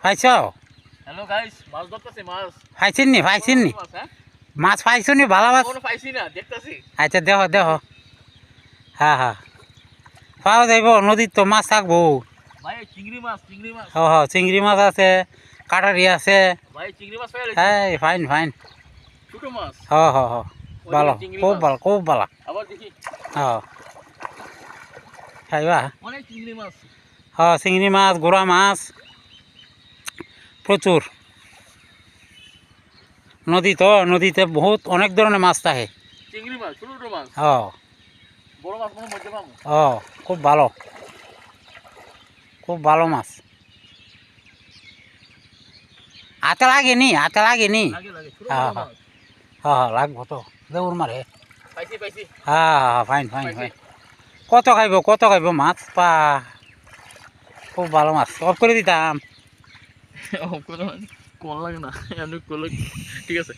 পাইছ? Hello guys, মাছ ধরতেছি মাছ। পাইছেন নি পাইছেন নি? মাছ হ্যাঁ? মাছ পাইছো নি ভালো মাছ? এখনো পাইছি না, দেখতেছি। আচ্ছা দেখো দেখো। হ্যাঁ হ্যাঁ পাওয়া যাইব, নদীর তো মাছ থাকবো। ভাই চিংড়ি মাছ, চিংড়ি মাছ। হ হ চিংড়ি মাছ আছে, কাটারি আছে। ভাই চিংড়ি মাছ পাই গেছি। হ্যাঁ ফাইন ফাইন। ছোট মাছ। হ হ হ ভালো, খুব ভালো খুব ভালো। আবার দেখি হ খাইবা? অনেক চিংড়ি মাছ। হ চিংড়ি মাছ, গোড়া মাছ প্রচুর। নদী তো, নদীতে বহুত অনেক ধরনের মাছ থাকে। চিংড়ি মাছ, ছোট ছোট মাছ। হ বড় মাছ মনে মধ্যে পাবো। হ খুব ভালো, খুব ভালো মাছ। হাতে লাগেনি, হাতে লাগেনি। লাগে লাগে, ছোট হ্যাঁ ছোট হ্যাঁ মাছ। হ্যাঁ লাগবো তো, দেউর মারে। পাইছি পাইছি। হ্যাঁ হ্যাঁ ফাইন ফাইন পাইছি। ফাইন। কত খাইব মাছ পা? খুব ভালো মাছ, অফ করে দিতাম। কোন লাগে না, এমনি করলে ঠিক আছে।